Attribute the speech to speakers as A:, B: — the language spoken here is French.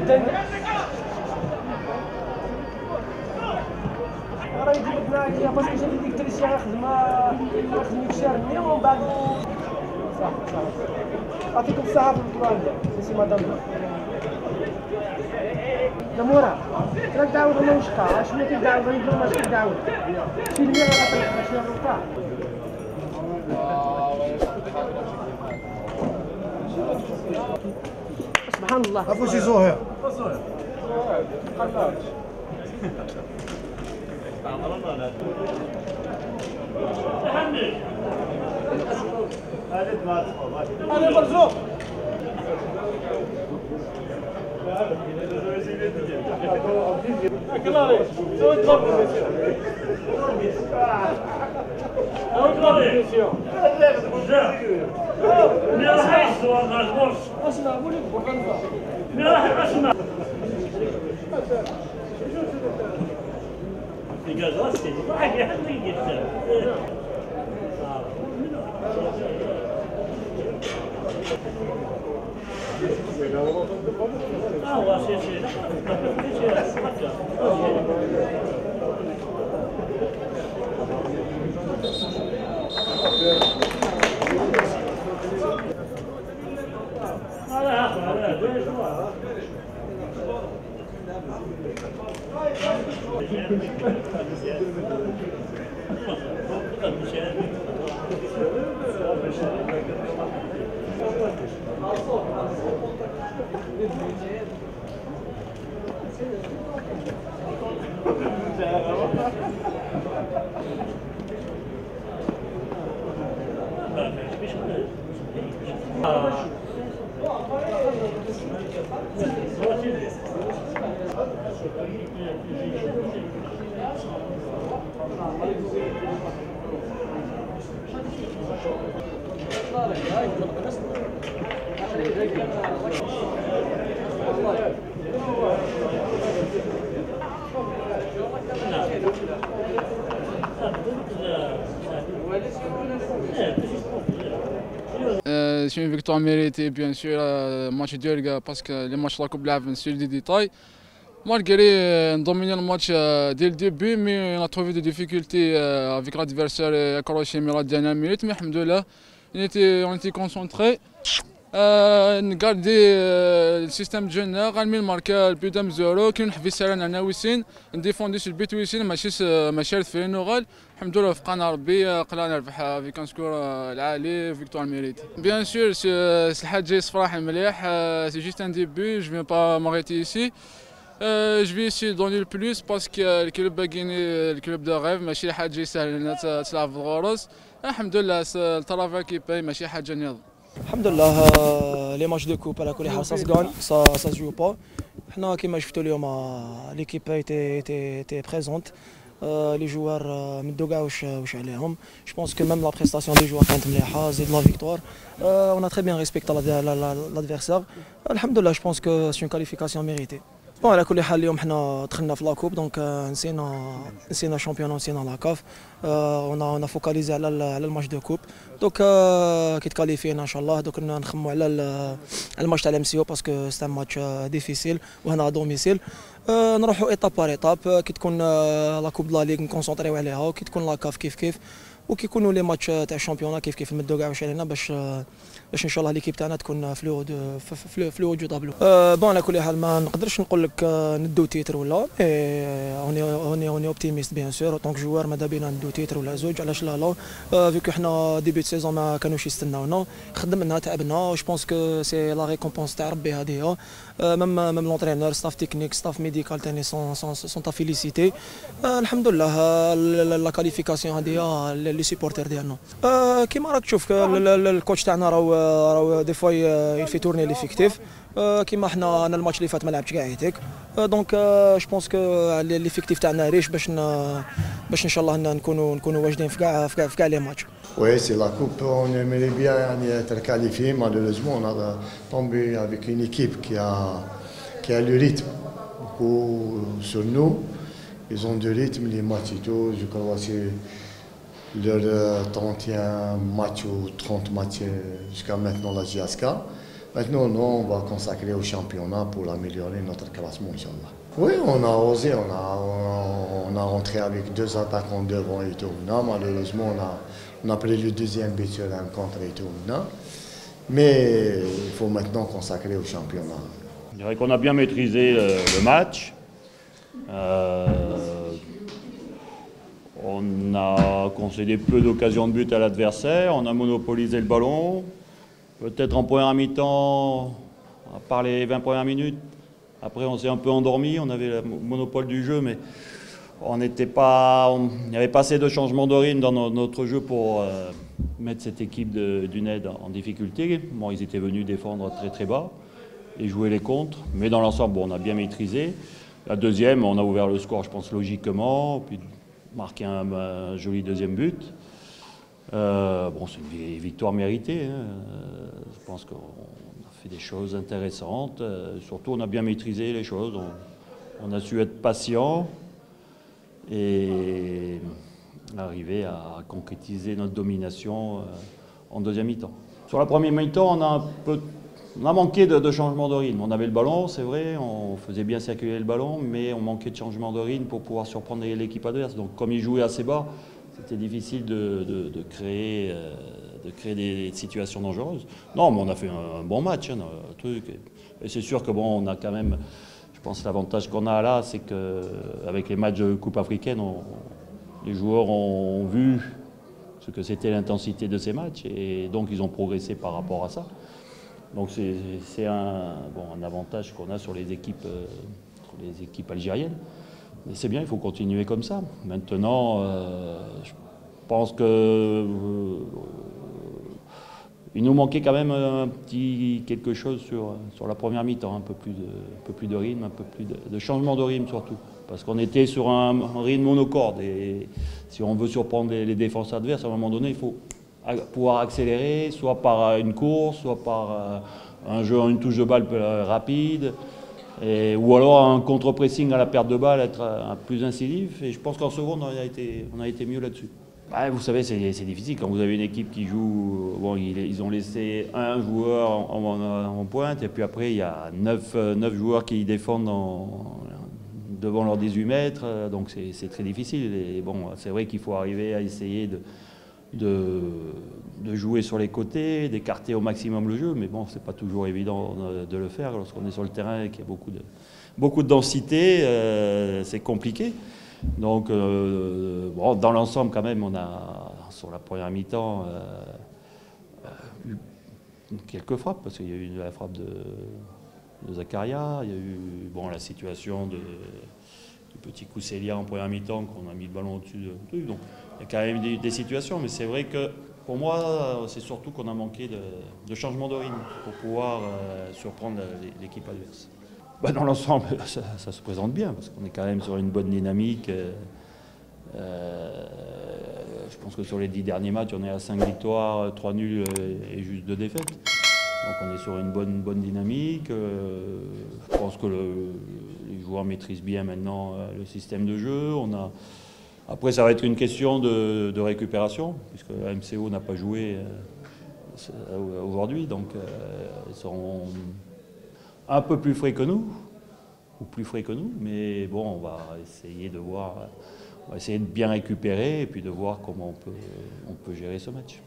A: راه يجيب لنا عليا باسكو جا ديك الدريسي خدمني في شهر 100 ومن بعد صح يعطيكم الصحة في البلان سي مدام نمورا راك تعاود ولا واش قا شنو كيدعوا غيديروا ماش كيدعوا شي المية غتطيح باش يغلطها سبحان الله
B: عفوا سي زهير
A: انا مرزوق
C: C'est une victoire méritée, bien sûr, match dur parce que les matchs de la Coupe de la c'est des détails. Malgré dominer le match dès le début, mais on a trouvé des difficultés avec l'adversaire accroché à la dernière minute. Mais alhamdoulilah, on était concentrés. نقاردي السيستم ديالنا غنمي الماركه البيدا مزورو كي نحفي سالنا انا ويسين نديفوندي سي البيت ويسين ماشي فينو غال الحمد لله وفقنا ربي قلانا ربح في كان سكور العالي فيكتوار ميريتي بيان سور الحاج جاي صفراح مليح سي جيست ان ديبي جو فيان با ماريتي ايسي جو في سي دوني لو بلوس باسكو الكلوب باغيني الكلوب دو غيف ماشي حاجه جاي سهل تلعب في الغرس الحمد لله الطرافا كي باي ماشي حاجه نيض
D: الحمد لله لي ماتش دو كوب على كل حال سا سغان سا جو با حنا كيما شفتوا اليوم ليكيب تي بريزونت لي جوار مدوا كاع واش عليهم جو بونس كو ميم لا بريستاسيون دي جوار كانت مليحه زيد لا فيكتوار اون تري بيان ريسبكت لادفيرسير الحمد لله جو بونس كو سي اون كاليفيكاسيون ميريتي بون على كل حال اليوم حنا دخلنا في لاكوب دونك نسينا شامبيون نسينا لاكاف اون فوكاليزي على الماتش دو كوب دونك كي تكاليفينا ان شاء الله دوك نخمو على الماتش تاع الام سي او باسكو سي ان ماتش ديفيسيل وهنا دوميسيل نروحوا ايطاب بار ايطاب كي تكون لا كوب لا ليغ نكونسونطريو عليها وكي تكون لاكاف كيف وكي يكونوا لي ماتش تاع الشامبيون كيف نمدوا كاع واش علينا باش ان شاء الله ليكيب تاعنا تكون في لو دو طابلو بون على كل حال ما نقدرش نقول لك ندو تيتر ولا اوني اوبتيميست بيان سور طونك جوار ماذا بينا ندو تيتر ولا زوج علاش لا فيكو حنا ديبي سيزون ما كانوش يستناونا خدمنا تعبنا جو بونس كو سي لا ريكومبونس تاع ربي هذه ميم لونترينور ستاف تكنيك ستاف ميديكال تاني سون تا فيليسيتي الحمد لله لا كاليفيكاسيون هذه لي سيبورتير ديالنا كيما راك تشوف الكوتش تاعنا راهو دي فوا يفي تورني ليفيكتيف كيما حنا انا الماتش اللي فات ما لعبتش كاع هيتيك دونك جو بونس كو ليفيكتيف تاعنا ريش باش ان شاء الله نكونوا واجدين في كاع لي ماتش.
B: Oui, c'est la coupe, on aimerait bien être qualifié. Malheureusement, on a tombé avec une équipe qui a le rythme beaucoup sur nous. Ils ont du rythme, les matchs et tout. Je crois que c'est leur 31 matchs ou 30 matchs jusqu'à maintenant la GSK. Maintenant, nous, on va consacrer au championnat pour améliorer notre classement, Inch'Allah. Oui, on a osé, on a rentré avec 2 attaquants devant Etouna. Malheureusement, on a pris le deuxième but sur un contre Etouna. Mais il faut maintenant consacrer au championnat.
E: Je dirais qu'on a bien maîtrisé le match. On a concédé peu d'occasions de but à l'adversaire, on a monopolisé le ballon. Peut-être en première mi-temps, à part les 20 premières minutes, après on s'est un peu endormi, on avait le monopole du jeu, mais il n'y avait pas assez de changements de rythme dans notre jeu pour mettre cette équipe d'UNED en difficulté. Bon, ils étaient venus défendre très très bas et jouer les contres, mais dans l'ensemble, bon, on a bien maîtrisé. La deuxième, on a ouvert le score, je pense, logiquement, puis marqué un joli deuxième but. Bon, c'est une victoire méritée. Hein. Je pense qu'on a fait des choses intéressantes. Surtout, on a bien maîtrisé les choses. On a su être patient et arriver à concrétiser notre domination en deuxième mi-temps. Sur la première mi-temps, on a manqué de changement de rythme. On avait le ballon, c'est vrai, on faisait bien circuler le ballon, mais on manquait de changement de rythme pour pouvoir surprendre l'équipe adverse. Donc, comme ils jouaient assez bas, c'était difficile de créer des situations dangereuses. Non, mais on a fait un bon match, hein, truc. Et c'est sûr que bon, on a quand même, je pense, l'avantage qu'on a là, c'est qu'avec les matchs de Coupe africaine, les joueurs ont vu ce que c'était l'intensité de ces matchs, et donc ils ont progressé par rapport à ça. Donc c'est un avantage qu'on a sur les équipes algériennes. Et c'est bien, il faut continuer comme ça. Maintenant, je pense que il nous manquait quand même un petit quelque chose sur la première mi-temps, un peu plus de rythme, un peu plus de changement de rythme surtout. Parce qu'on était sur un rythme monocorde et si on veut surprendre les défenses adverses, à un moment donné, il faut pouvoir accélérer, soit par une course, soit par un jeu en une touche de balle rapide, ou alors un contre-pressing à la perte de balle, être plus incisif. Et je pense qu'en seconde, on a été mieux là-dessus. Bah, vous savez, c'est difficile. Quand vous avez une équipe qui joue, bon, ils ont laissé un joueur en pointe, et puis après, il y a 9 joueurs qui défendent devant leurs 18 mètres, donc c'est très difficile. Et bon, c'est vrai qu'il faut arriver à essayer de jouer sur les côtés, d'écarter au maximum le jeu, mais bon, c'est pas toujours évident de le faire lorsqu'on est sur le terrain et qu'il y a beaucoup de densité, c'est compliqué. Donc, bon, dans l'ensemble, quand même, on a, sur la première mi-temps, eu quelques frappes, parce qu'il y a eu la frappe de Zakaria, il y a eu la situation du petit Kousselia en première mi-temps, qu'on a mis le ballon au-dessus de truc. Donc, il y a quand même des situations, mais c'est vrai que pour moi, c'est surtout qu'on a manqué de changement de rythme pour pouvoir surprendre l'équipe adverse. Bah, dans l'ensemble, ça se présente bien, parce qu'on est quand même sur une bonne dynamique. Je pense que sur les 10 derniers matchs, on est à 5 victoires, 3 nuls et juste 2 défaites. Donc on est sur une bonne dynamique. Je pense que les joueurs maîtrisent bien maintenant le système de jeu. Après, ça va être une question de récupération, puisque la MCO n'a pas joué aujourd'hui. Donc ils seront un peu plus frais que nous, ou plus frais que nous, mais bon, on va essayer de bien récupérer et puis de voir comment on peut gérer ce match.